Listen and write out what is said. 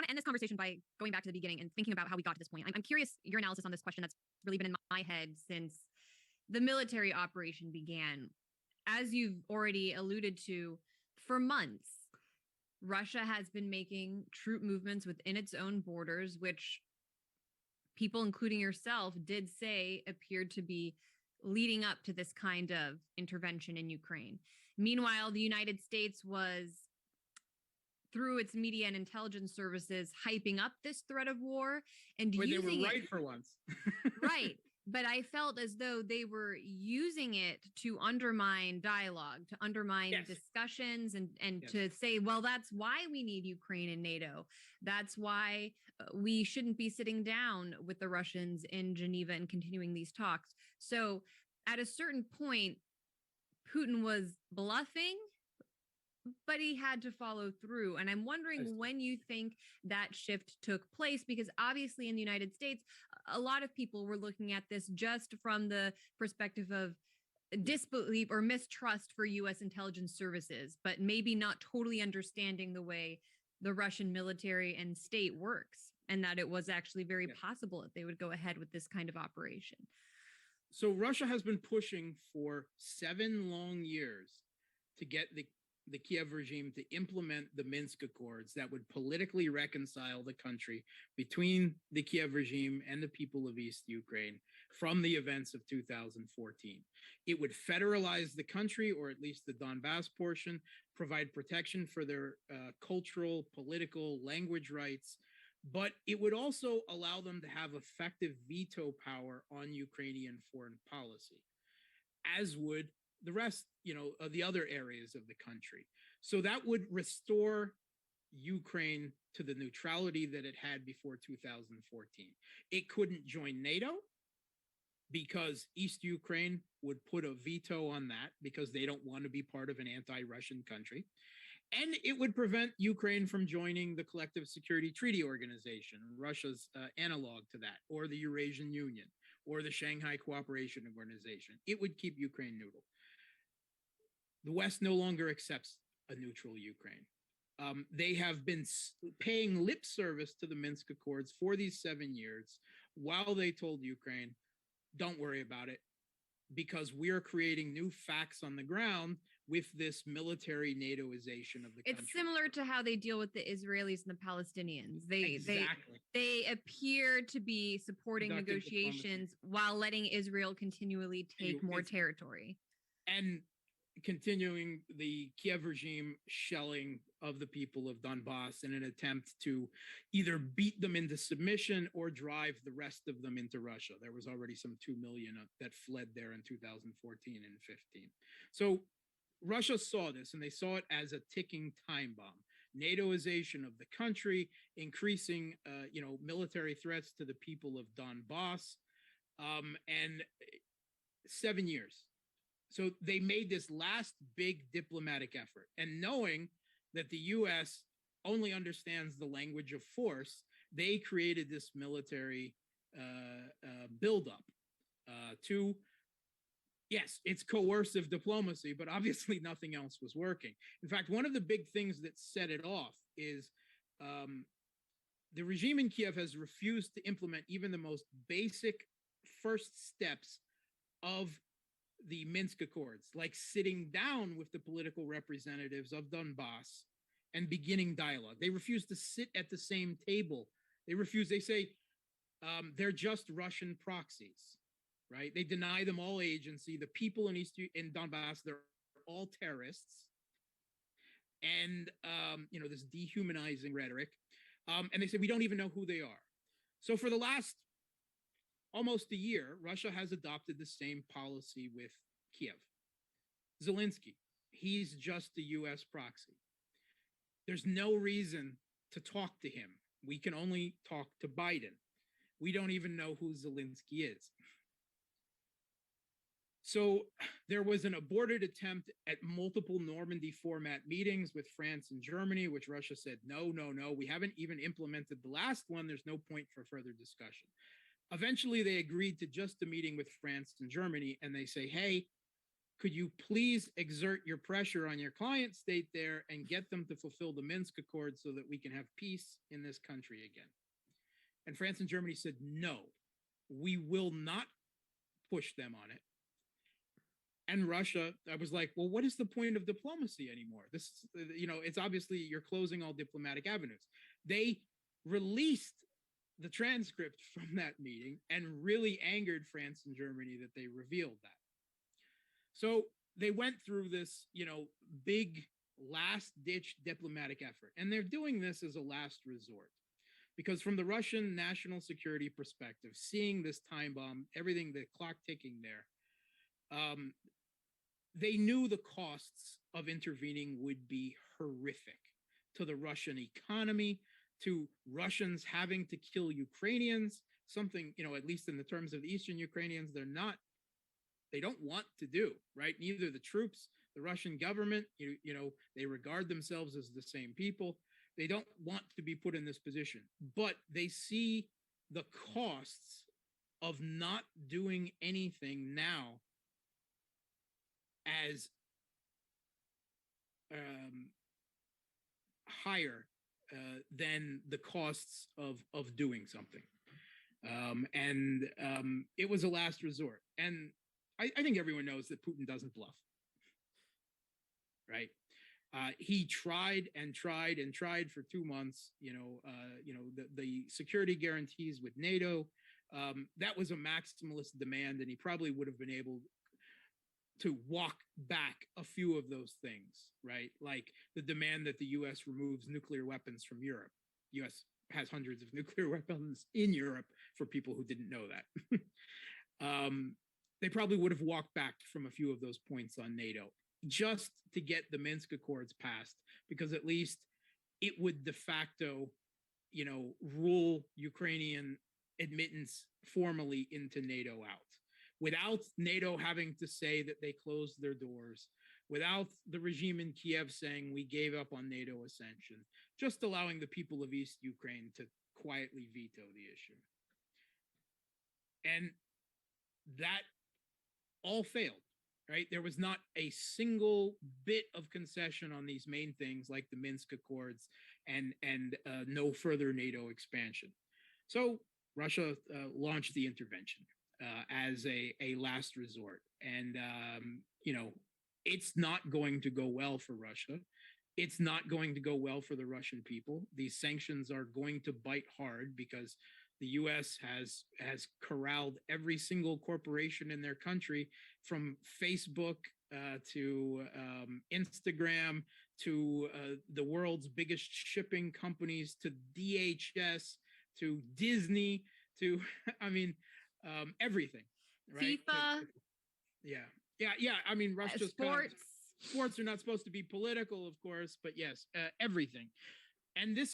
want to end this conversation by going back to the beginning and thinking about how we got to this point. I'm curious your analysis on this question that's really been in my head since the military operation began. As you've already alluded to, for months, Russia has been making troop movements within its own borders, which people, including yourself, did say appeared to be leading up to this kind of intervention in Ukraine. Meanwhile, the United States was, through its media and intelligence services, hyping up this threat of war and using they were right it for once. Right. But I felt as though they were using it to undermine dialogue, to undermine discussions, and to say, well, that's why we need Ukraine and NATO. That's why we shouldn't be sitting down with the Russians in Geneva and continuing these talks. So at a certain point, Putin was bluffing, but he had to follow through. And I'm wondering when you think that shift took place, because obviously in the United States, a lot of people were looking at this just from the perspective of disbelief or mistrust for U.S. intelligence services, but maybe not totally understanding the way the Russian military and state works, and that it was actually very possible that they would go ahead with this kind of operation. So Russia has been pushing for 7 long years to get the Kiev regime to implement the Minsk Accords that would politically reconcile the country between the Kiev regime and the people of East Ukraine from the events of 2014. It would federalize the country, or at least the Donbass portion, provide protection for their cultural, political, language rights, but it would also allow them to have effective veto power on Ukrainian foreign policy, as would the rest, of the other areas of the country. So that would restore Ukraine to the neutrality that it had before 2014. It couldn't join NATO because East Ukraine would put a veto on that because they don't want to be part of an anti-Russian country. And it would prevent Ukraine from joining the Collective Security Treaty Organization, Russia's analog to that, or the Eurasian Union, or the Shanghai Cooperation Organization. It would keep Ukraine neutral. The West no longer accepts a neutral Ukraine. They have been paying lip service to the Minsk Accords for these 7 years while they told Ukraine, don't worry about it, because we are creating new facts on the ground with this military NATOization of the country. It's similar to how they deal with the Israelis and the Palestinians. They appear to be supporting negotiations while letting Israel continually take more territory. And continuing the Kiev regime shelling of the people of Donbass in an attempt to either beat them into submission or drive the rest of them into Russia. There was already some 2 million that fled there in 2014 and 15. So Russia saw this, and they saw it as a ticking time bomb. NATOization of the country, increasing military threats to the people of Donbass, and 7 years. So they made this last big diplomatic effort, and knowing that the U.S. only understands the language of force, they created this military buildup to, yes, it's coercive diplomacy, but obviously nothing else was working. In fact, one of the big things that set it off is the regime in Kiev has refused to implement even the most basic first steps of the Minsk Accords, like sitting down with the political representatives of Donbass and beginning dialogue. They refuse to sit at the same table. They say they're just Russian proxies, right? They deny them all agency. The people in Donbass, they're all terrorists. And, this dehumanizing rhetoric. And they say, we don't even know who they are. So for the last almost a year, Russia has adopted the same policy with Kiev. Zelensky, he's just a U.S. proxy. There's no reason to talk to him. We can only talk to Biden. We don't even know who Zelensky is. So there was an aborted attempt at multiple Normandy format meetings with France and Germany, which Russia said, no, we haven't even implemented the last one. There's no point for further discussion. Eventually, they agreed to just a meeting with France and Germany, and they say, hey, could you please exert your pressure on your client state there and get them to fulfill the Minsk Accords so that we can have peace in this country again? And France and Germany said, no, we will not push them on it. And Russia, I was like, well, what is the point of diplomacy anymore? This, it's obviously you're closing all diplomatic avenues. They released the transcript from that meeting and really angered France and Germany that they revealed that. So they went through this, big last-ditch diplomatic effort. And they're doing this as a last resort. Because from the Russian national security perspective, seeing this time bomb, everything, the clock ticking there, they knew the costs of intervening would be horrific to the Russian economy, to Russians having to kill Ukrainians, something, at least in the terms of the Eastern Ukrainians, they don't want to do, right? Neither the troops, the Russian government, they regard themselves as the same people. They don't want to be put in this position, but they see the costs of not doing anything now as higher than the costs of doing something. It was a last resort. And I think everyone knows that Putin doesn't bluff, right? He tried and tried and tried for 2 months. The security guarantees with NATO, that was a maximalist demand, and he probably would have been able to walk back a few of those things, right? Like the demand that the U.S. removes nuclear weapons from Europe. U.S. has hundreds of nuclear weapons in Europe, for people who didn't know that. They probably would have walked back from a few of those points on NATO just to get the Minsk Accords passed, because at least it would de facto, rule Ukrainian admittance formally into NATO out, without NATO having to say that they closed their doors, without the regime in Kiev saying we gave up on NATO accession, just allowing the people of East Ukraine to quietly veto the issue. And that all failed, right? There was not a single bit of concession on these main things like the Minsk Accords and no further NATO expansion. So Russia launched the intervention as a last resort. And, it's not going to go well for Russia. It's not going to go well for the Russian people. These sanctions are going to bite hard because the U.S. has corralled every single corporation in their country, from Facebook to Instagram to the world's biggest shipping companies, to DHS, to Disney, to, everything. Right? FIFA. Yeah. I mean, Russia's sports. Sports are not supposed to be political, of course, but yes, everything. And this